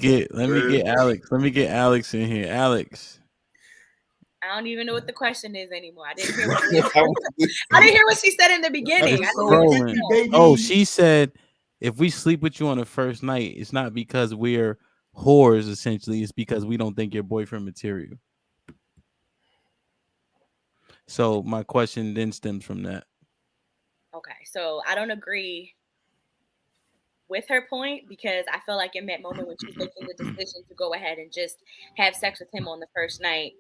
Let me get Alex. Let me get Alex in here. Alex. I don't even know what the question is anymore. I didn't hear what I didn't hear what she said in the beginning. I don't even know. Oh, she said if we sleep with you on the first night, it's not because we're whores, essentially. It's because we don't think you're boyfriend material. So my question then stems from that. Okay, so I don't agree with her point because I feel like in that moment when she's making the decision to go ahead and just have sex with him on the first night,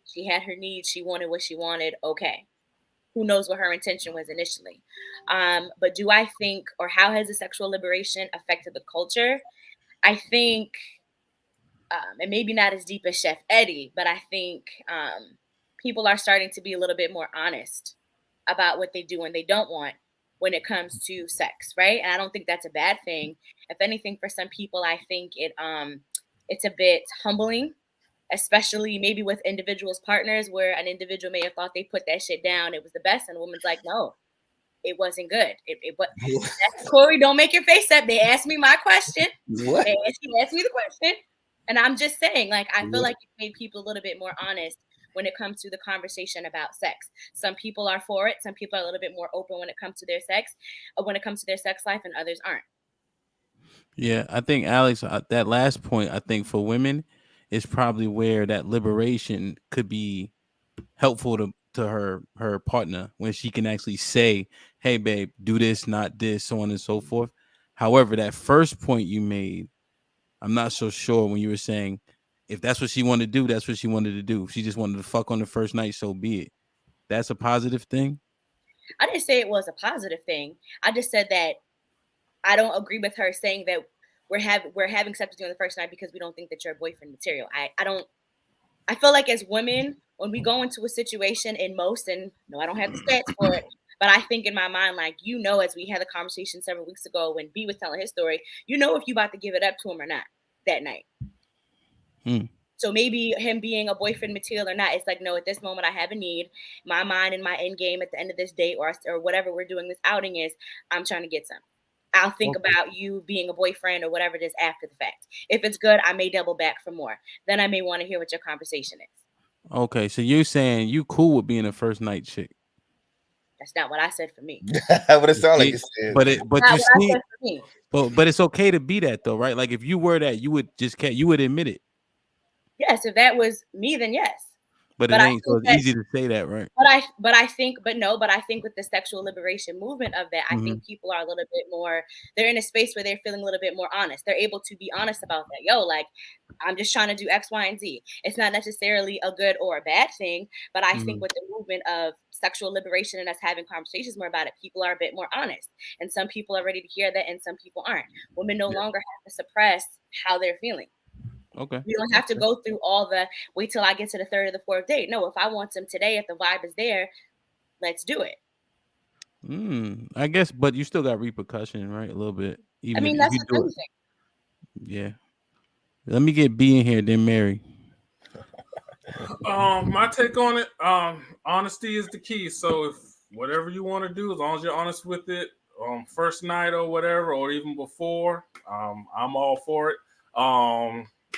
she had her needs, she wanted what she wanted. Okay, who knows what her intention was initially? But do I think, or how has the sexual liberation affected the culture? I think, and maybe not as deep as Chef Eddie, but I think people are starting to be a little bit more honest about what they do and they don't want when it comes to sex, right? And I don't think that's a bad thing. If anything, for some people, I think it's a bit humbling, especially maybe with individuals' partners, where an individual may have thought they put that shit down, it was the best, and a woman's like, no, it wasn't good. But Corey, don't make your face up. They asked me my question. What? She asked me the question, and I'm just saying, like, I feel like it made people a little bit more honest when it comes to the conversation about sex. Some people are for it. Some people are a little bit more open when it comes to their sex, when it comes to their sex life, and others aren't. Yeah, I think Alex, that last point, I think for women is probably where that liberation could be helpful to her partner when she can actually say, "Hey, babe, do this, not this," so on and so forth. However, that first point you made, I'm not so sure when you were saying if that's what she wanted to do, that's what she wanted to do. If she just wanted to fuck on the first night, so be it. That's a positive thing. I didn't say it was a positive thing. I just said that I don't agree with her saying that we're having sex with you on the first night because we don't think that you're boyfriend material. I don't. I feel like as women, when we go into a situation, in most, and no, I don't have the stats for it, but I think in my mind, like, as we had a conversation several weeks ago when B was telling his story, if you about to give it up to him or not that night. So maybe him being a boyfriend material or not, it's like, no, at this moment I have a need. My mind and my end game at the end of this date or whatever we're doing this outing is, I'm trying to get some. I'll think about you being a boyfriend or whatever it is after the fact. If it's good, I may double back for more. Then I may want to hear what your conversation is. Okay, so you're saying you cool with being a first night chick? That's not what I said for me. What it sound like you said. But not you what I see, said for me. but it's okay to be that though, right? Like if you were that, you would admit it. Yes, if that was me, then yes. But it ain't, so it's easy to say that, right? But I think with the sexual liberation movement of that, I think people are a little bit more, they're in a space where they're feeling a little bit more honest. They're able to be honest about that. Yo, like, I'm just trying to do X, Y, and Z. It's not necessarily a good or a bad thing, but I think with the movement of sexual liberation and us having conversations more about it, people are a bit more honest. And some people are ready to hear that and some people aren't. Women no longer have to suppress how they're feeling. Okay. You don't have to go through all the wait till I get to the third or the fourth date. No, if I want some today, if the vibe is there, let's do it. I guess, but you still got repercussion, right? A little bit. Even if that's the thing. Yeah. Let me get B in here, then Mary. My take on it, honesty is the key. So if whatever you want to do, as long as you're honest with it, first night or whatever, or even before, I'm all for it.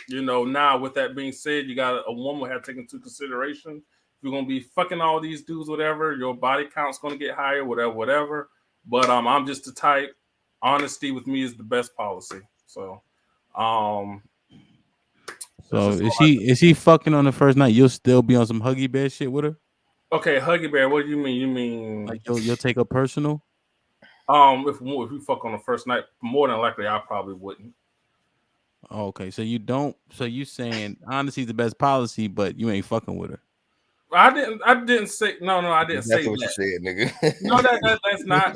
Now with that being said, you got a woman have to take into consideration. If you're gonna be fucking all these dudes, whatever, your body count's gonna get higher, whatever. But I'm just the type. Honesty with me is the best policy. So, is he fucking on the first night? You'll still be on some Huggy Bear shit with her? Okay, Huggy Bear. What do you mean? You mean like you'll take her personal? If we fuck on the first night, more than likely I probably wouldn't. Oh, okay, so you don't. So you saying honesty is the best policy, but you ain't fucking with her. I didn't say no. I didn't say what that. you said, nigga. No, that's not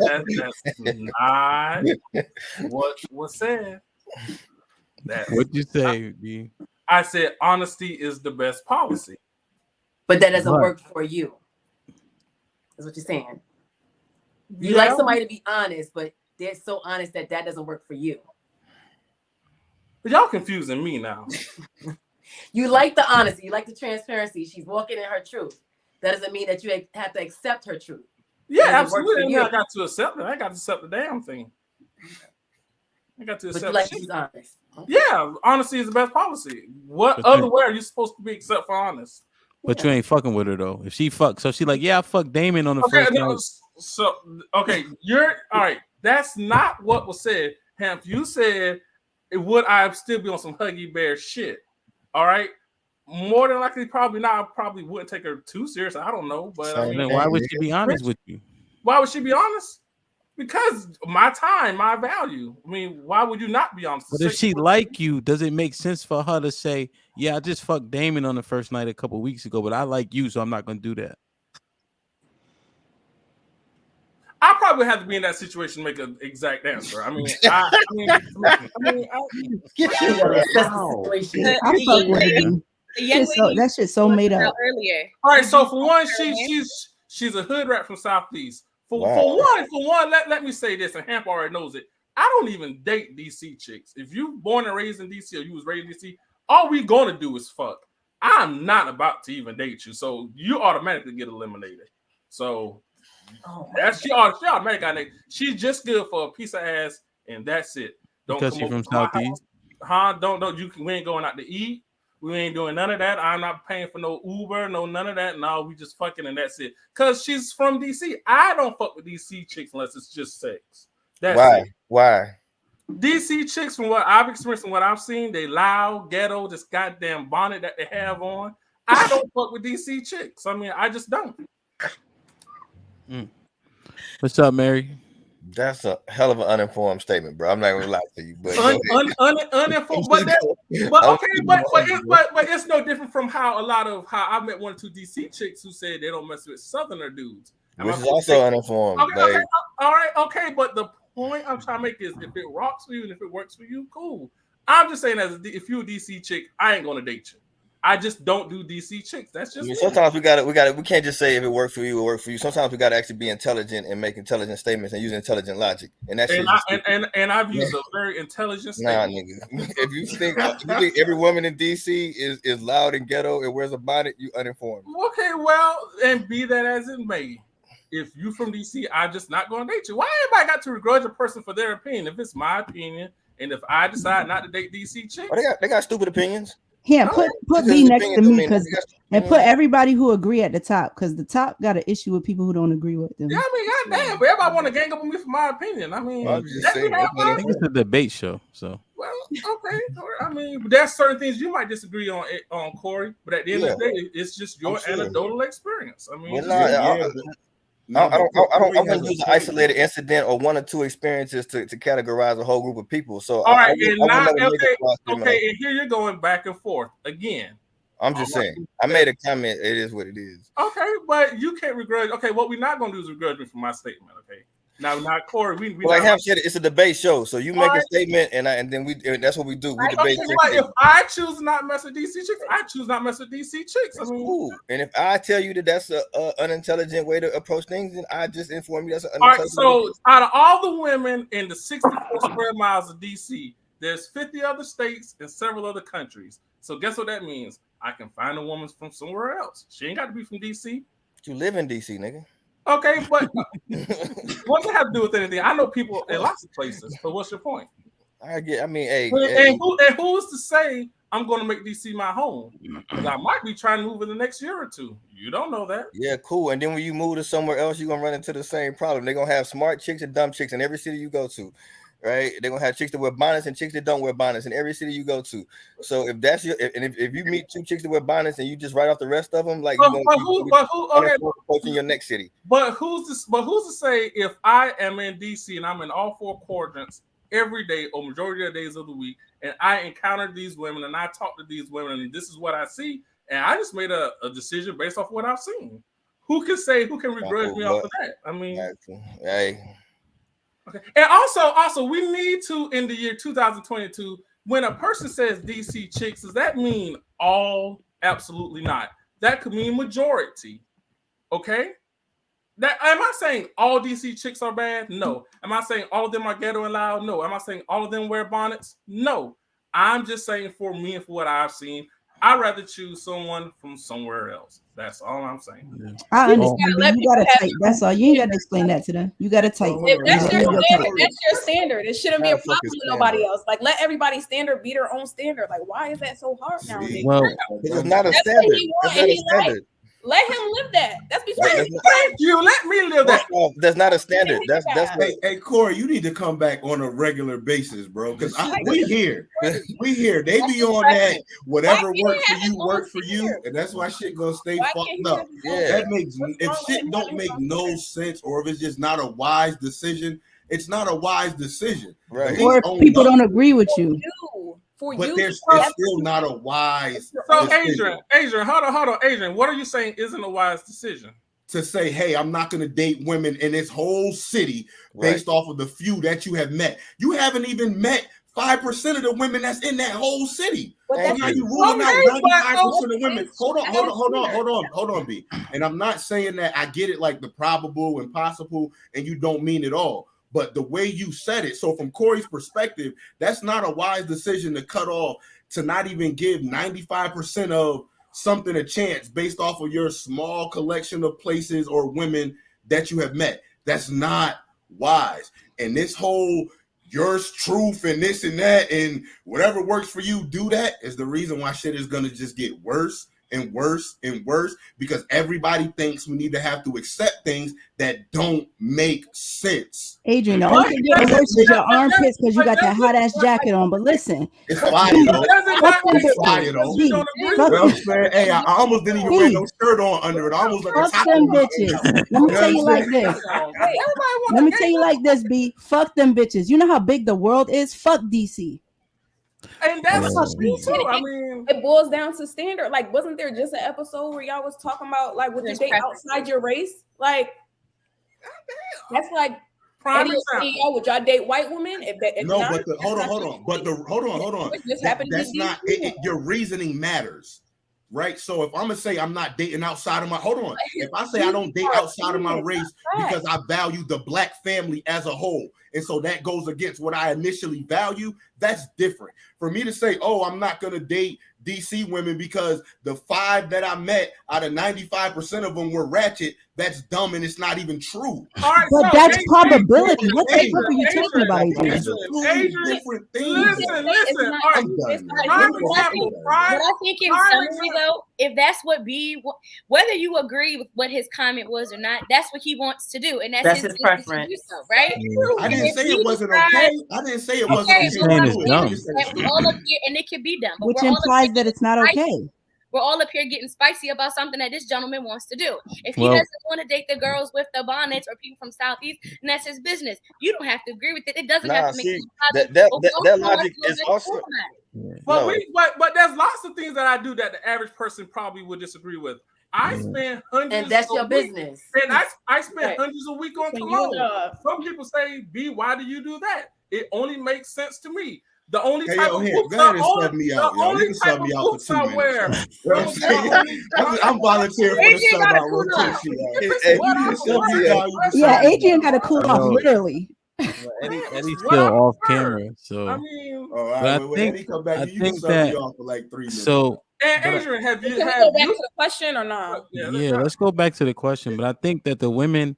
what was said. What'd you say, B? I said honesty is the best policy. But that doesn't work for you. That's what you're saying. You like somebody to be honest, but they're so honest that doesn't work for you. But y'all confusing me now. You like the honesty. You like the transparency. She's walking in her truth. That doesn't mean that you have to accept her truth. Yeah, absolutely. I got to accept it. I got to accept the damn thing. I got to accept. But you like she's honest. Yeah, honesty is the best policy. What But other way are you supposed to be except for honest? But you ain't fucking with her though. If she fuck, so she like, yeah, I fucked Damon on the Okay, first night. so you're all right. That's not what was said. Hamp, you said, would I still be on some Huggy Bear shit? All right. More than likely, probably not. I probably wouldn't take her too serious. I don't know, but I mean, Then why would she be honest with you? Why would she be honest? Because my time, my value. I mean, why would you not be honest? But if she like you, does it make sense for her to say, yeah, I just fucked Damon on the first night a couple weeks ago, but I like you, so I'm not gonna do that? I probably have to be in that situation to make an exact answer. I mean, That shit's so made up. Earlier. All right, so for one, she's a hood rat from Southeast. For one, let me say this, and Hamp already knows it. I don't even date DC chicks. If you born and raised in DC or you was raised in DC, all we gonna do is fuck. I'm not about to even date you, so you automatically get eliminated. So that's she automatically got naked. She's just good for a piece of ass, and that's it. Don't because she's from Southeast. Don't we ain't going out to eat. We ain't doing none of that. I'm not paying for no Uber, no none of that. No, we just fucking and that's it. Cause she's from DC. I don't fuck with DC chicks unless it's just sex. That's it. Why? DC chicks, from what I've experienced and what I've seen, they loud, ghetto, this goddamn bonnet that they have on. I don't fuck with DC chicks. I mean, I just don't. What's up, Mary? That's a hell of an uninformed statement, bro. I'm not gonna lie to you, but uninformed. But it's no different from how I met one or two DC chicks who said they don't mess with Southerner dudes. Which is also uninformed. Okay, all right, okay. But the point I'm trying to make is, if it rocks for you and if it works for you, cool. I'm just saying, if you're a DC chick, I ain't gonna date you. I just don't do DC chicks. That's just sometimes we can't just say if it works for you, it works for you. Sometimes we gotta actually be intelligent and make intelligent statements and use intelligent logic. And that's and I've used a very intelligent statement. Nah, nigga. If you think every woman in DC is loud and ghetto and wears a bonnet, you uninformed. Okay, well, and be that as it may, if you from DC, I'm just not gonna date you. Why everybody got to begrudge a person for their opinion? If it's my opinion, and if I decide not to date DC chicks, they got stupid opinions. Yeah, put B next to me and put everybody who agree at the top, because the top got an issue with people who don't agree with them. Yeah, I mean, goddamn, but everybody want to gang up on me for my opinion. I mean, I think it's a debate show, so. Well, okay. I mean, there's certain things you might disagree on Corey, but at the end of the day, it's just your anecdotal experience. I mean, I wouldn't use an isolated incident or one or two experiences to categorize a whole group of people. So all right, and here you're going back and forth again. I'm just saying. I made a comment. It is what it is. Okay, but you can't begrudge. Okay, what we're not going to do is begrudge me for my statement. Okay. Now, Corey, we like Ham said, it's a debate show, so you make a statement, and then that's what we do. We debate. If I choose not mess with DC chicks, I choose not mess with DC chicks. That's cool. And if I tell you that that's an unintelligent way to approach things, then I just inform you that's an unintelligent. All right. So out of all the women in the 64 square miles of DC, there's 50 other states and several other countries. So guess what that means? I can find a woman from somewhere else. She ain't got to be from DC. You live in DC, nigga. Okay, but what does it have to do with anything? I know people in lots of places. So what's your point? Hey. Who's to say I'm going to make DC my home? Because I might be trying to move in the next year or two. You don't know that. Yeah, cool. And then when you move to somewhere else, you're going to run into the same problem. They're going to have smart chicks and dumb chicks in every city you go to. Right, they're gonna have chicks that wear bonnets and chicks that don't wear bonnets in every city you go to. So if that's if you meet two chicks that wear bonnets and you just write off the rest of them, like in your next city. But who's to say if I am in DC and I'm in all four quadrants every day or majority of the days of the week, and I encounter these women and I talk to these women and this is what I see, and I just made a decision based off what I've seen. Who can begrudge me off of that? I mean, hey. Okay. And also, we need to, in the year 2022, when a person says DC chicks, does that mean all? Absolutely not. That could mean majority. Okay? Am I saying all DC chicks are bad? No. Am I saying all of them are ghetto and loud? No. Am I saying all of them wear bonnets? No. I'm just saying for me and for what I've seen, I'd rather choose someone from somewhere else. That's all I'm saying. Yeah. I You just understand, gotta but let you people gotta have type. their That's own all. You ain't gotta standards. explain that to them. You gotta type. If that's You your gotta standard, type. that's your standard. It shouldn't be a Not problem fucking with nobody standard. else. Like let everybody's standard be their own standard. Like why is that so hard nowadays? Well, It's not a That's what standard. he That's want, not and a he like. standard. Let him live that. That's between That's him not, Thank you. Let me live first that. off, that's not a standard. and his That's guy. what. Hey, Corey, you need to come back on a regular basis, bro. Because Like, we here. We here. They that's be his on that preference. Why whatever can't he works for have his you, own work for you. standard? And that's why shit gonna stay Why can't fucked he up. have his own Yeah. That makes What's if wrong with shit him don't having make his own no standard? sense, or if it's just not a wise decision, it's not a wise decision. Right. At Or least if own people up. don't agree with For you. you, for But you, there's that's it's still not a wise your So own. decision Adrian, hold on, Adrian. What are you saying isn't a wise decision? to say, hey, I'm not going to date women in this whole city Right. based off of the few that you have met. You haven't even met 5% of the women that's in that whole city. But So that's now you his ruling out Okay, but 95% of women. choice. Hold on, That's hold on, his hold on, standard. hold on, hold on, B. And I'm not saying that I get it like the probable and possible, and you don't mean it all. But the way you said it, so from Corey's perspective, that's not a wise decision to cut off, to not even give 95% of something a chance based off of your small collection of places or women that you have met. That's not wise. And this whole yours truth and this and that and whatever works for you, do that is the reason why shit is gonna just get worse and worse and worse, because everybody thinks we need to have to accept things that don't make sense. Adrian, the Right? only thing getting worse is your armpits because you got that hot ass But jacket on. But listen, It's fuck fire them, though. doesn't fuck that them make It's sense fire bitches. though. because you B, don't agree? You fuck know what them, I'm saying? Hey, I almost didn't even wear B, no shirt on under it. I almost like a fuck taco. them You know bitches. Let me what tell I'm you like saying? this. Wait, Everybody want Let to me gay tell you like this, B. Fuck them bitches. You know how big the world is? Fuck DC. and that's Fuck true DC. too. I mean, it boils down to standard. Like, wasn't there just an episode where y'all was talking about like would you His date preferences. outside your race? Like, that's like prime any example. y'all would y'all date white women? If No, not, but the hold on. But the hold on. it just That, happened to that's be not DC. your reasoning matters. Right. So if I'm gonna say I'm not dating outside of my hold on, if I say I don't date outside of my race because I value the black family as a whole, and so that goes against what I initially value, that's different. For me to say, oh, I'm not gonna date DC women because the 5 that I met out of 95% of them were ratchet, that's dumb and it's not even true. All right, But so that's probability. Adrian, What the fuck are you talking about, Those Adrian? are two Adrian, different things. listen. not- I'm done, man. Prime But I example. think- Prime. But I think in prime summary, example. though, if that's what whether you agree with what his comment was or not, that's what he wants to do, and that's That's his his business to preference. do so, right? I And didn't if say he it wasn't decides- okay. I didn't say it wasn't Okay, okay. but saying what it's I'm dumb. saying is that we all up here, and it can be done, but Which we're all up implies here that it's not getting okay. spicy. We're all up here getting spicy about something that this gentleman wants to do. If he Well- doesn't want to date the girls with the bonnets or people from Southeast, and that's his business. You don't have to agree with it. It doesn't have Nah, to make see, you that positive. that logic is also But no. but there's lots of things that I do that the average person probably would disagree with. I spend hundreds, And that's your a week- business. and I spend Right. hundreds a week on Can cologne. you, Some people say, "B, why do you do that?" It only makes sense to me. The only Hey, type yo, of here, boots go ahead I and own, sub me the out, yo. You only can type sub me of out for boots 2 I minutes. wear. Yo. You know what I'm those saying? are only- I'm volunteering for the Adrian sub gotta out cool off. rotation. Yo. Hey, If you need to sub me out, you can Yeah, sub me Adrian out. got to cool off, Yo. literally. Well, Eddie's What still I off prefer. camera, so I mean, All But right, I when think- Eddie come back, I you can think sub me that- off for like 3 minutes. so and but I- Adrian, have Can you we have go back you? to the question or not? yeah, let's go back to the question. But I think that the women,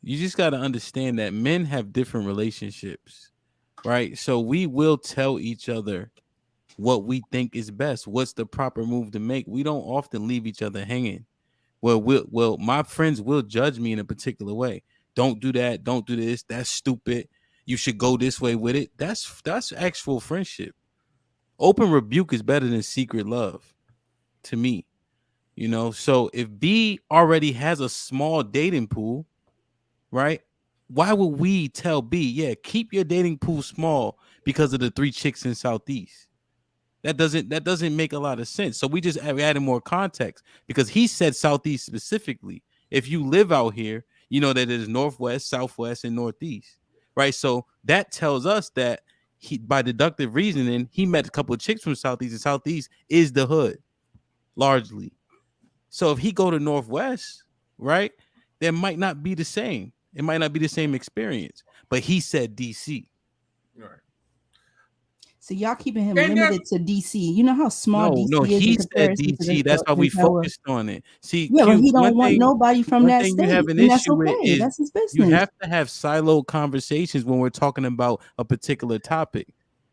you just got to understand that men have different relationships, right? So we will tell each other what we think is best, what's the proper move to make. We don't often leave each other hanging. Well, my friends will judge me in a particular way. Don't do that. Don't do this. That's stupid. You should go this way with it. That's actual friendship. Open rebuke is better than secret love, to me. You know, so if B already has a small dating pool, right? Why would we tell B, yeah, keep your dating pool small because of the 3 chicks in Southeast? That doesn't make a lot of sense. So we just added more context because he said Southeast specifically. If you live out here, you know that there's Northwest, Southwest, and Northeast, right? So that tells us that he, by deductive reasoning, he met a couple of chicks from Southeast, and Southeast is the hood, largely. So if he go to Northwest, right, there might not be the same. It might not be the same experience. But he said DC. Right. So y'all keeping him And limited to DC. You know how small DC No, is in he said comparison to DC. That's why the we entire world. focused on it. See, Yeah, but Q, he don't want nobody from one that thing state, you have an and that's issue with okay. is That's his you business. have to have siloed conversations when we're talking about a particular topic,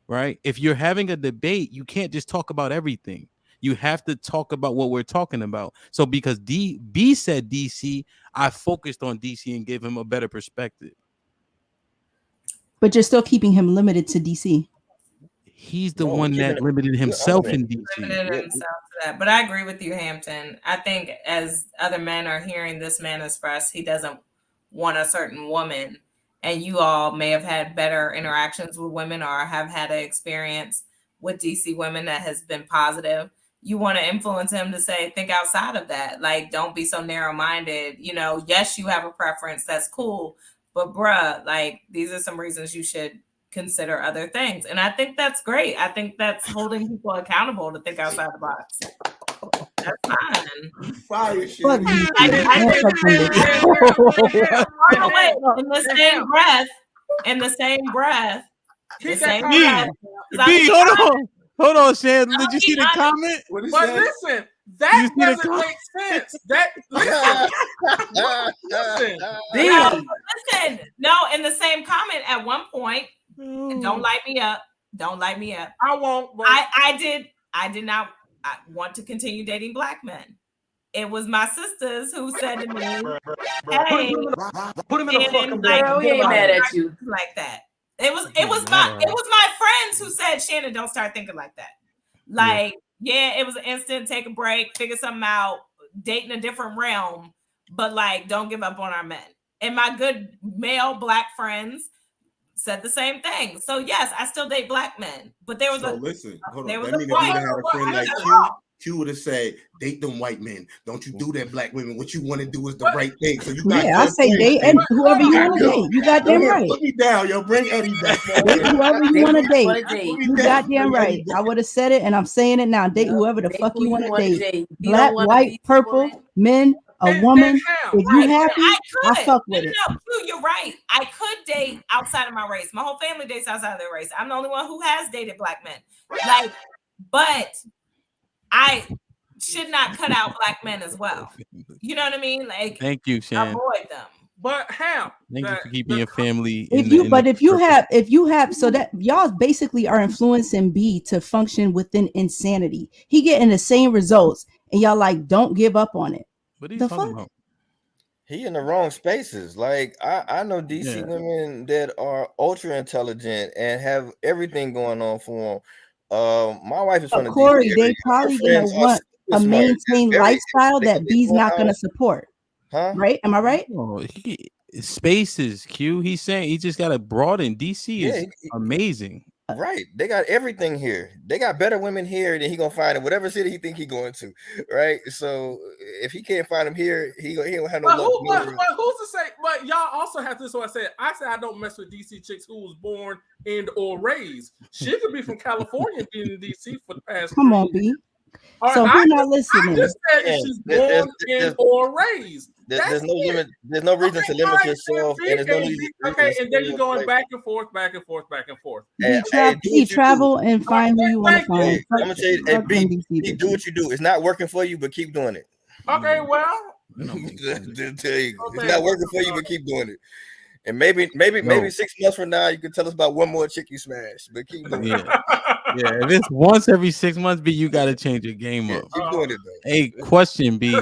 right? If you're having a debate, you can't just talk about everything. You have to talk about what we're talking about. So because B said DC, I focused on DC and gave him a better perspective. But you're still keeping him limited to DC. He's the one that limited himself in DC. Limited himself to that. But I agree with you, Hampton. I think as other men are hearing this man express, he doesn't want a certain woman. And you all may have had better interactions with women or have had an experience with DC women that has been positive. You want to influence him to say, think outside of that. Like, don't be so narrow-minded. You know, yes, you have a preference. That's cool. But bruh, like, these are some reasons you should consider other things. And I think that's great. I think that's holding people accountable to think outside the box. That's fine. Fire shit. In the same breath. Hold on, Shan. Did you see the comment? But listen, that doesn't make sense. Listen. No, in the same comment at one point, don't light me up. Don't light me up. I won't. But I did not want to continue dating black men. It was my sisters who said to me, "Hey, put him in the fucking girl, we ain't mad at you." Like that. It was my friends who said, "Shannon, don't start thinking like that." Like, yeah, it was an instant take a break, figure something out, dating a different realm, but like, don't give up on our men. And my good male black friends said the same thing. So yes, I still date black men, but there was listen, hold on. Was that means if you had a friend like Q would have said, date them white men. Don't you do that, black women. What you want to do is the right thing. So you got I say date whoever you want to date. You got damn right. Put me down, yo. Bring Eddie back. Date whoever you want to date. You got damn right. I would have said it, and I'm saying it now. Date whoever the fuck you want to date. Black, white, purple, men, a woman. If you happy, I fuck with it. No, you're right. I could date outside of my race. My whole family dates outside of their race. I'm the only one who has dated black men. Like, but I should not cut out black men as well. You know what I mean? Like, thank you, Shan. Avoid them. But how? Thank you for keeping your family. If you have, so that y'all basically are influencing B to function within insanity. He getting the same results, and y'all like don't give up on it. What are you talking about? He in the wrong spaces. Like I know DC women that are ultra intelligent and have everything going on for them. My wife is from the Corey. DC They area. probably gonna want a maintained lifestyle that B's not gonna support. Huh? Right? Am I right? Oh, spaces, Q. He's saying he just got a broaden. DC is amazing. Right. They got everything here. They got better women here than he gonna find in whatever city he think he going to. Right. So if he can't find them here, he don't have no luck. But who's to say? But y'all also have to. So I said I don't mess with DC chicks who was born and or raised. She could be from California, being in DC for the past. Come on, B. So who's not listening? I just said that she's born and or raised. There's no limit. There's no reason to limit yourself. And there's no reason. Okay, and then you're going back and forth, back and forth, back and forth. He travel and find who you want to find. I'm gonna tell you, do what you do. It's not working for you, but keep doing it. Okay, well, it's not working for you, but keep doing it. And maybe 6 months from now, you can tell us about one more chick you smashed. But keep doing it. Yeah, if it's once every 6 months, B, you got to change your game up. Keep doing it, though. Hey, question, B.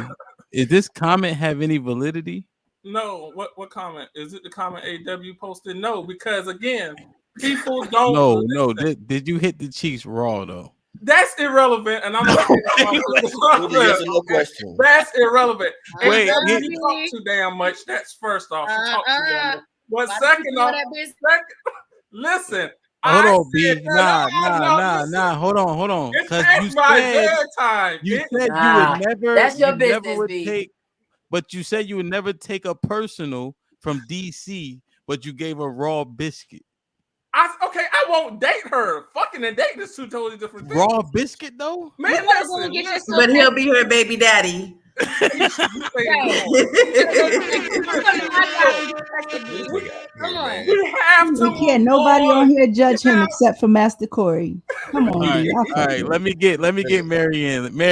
Is this comment have any validity? No. What comment? Is it the comment AW posted? No, because again, people don't. No. Did you hit the cheeks raw though? That's irrelevant, and I'm not. No question. That's irrelevant. Wait, you talk too damn much. That's first off. You talk too damn much. But second off, listen. Hold on, B. Nah. Hold on. Because you said you would never. That's your business, B. But you said you would never take a personal from DC, but you gave a raw biscuit. I won't date her. Fucking and dating is two totally different things. Raw biscuit though? Man, listen. But he'll be her baby daddy. Right. Come on. We have to. We can't. Nobody on here judge him except for Master Corey. Come on, All right, D. all right. Let me get Mary in. Mary.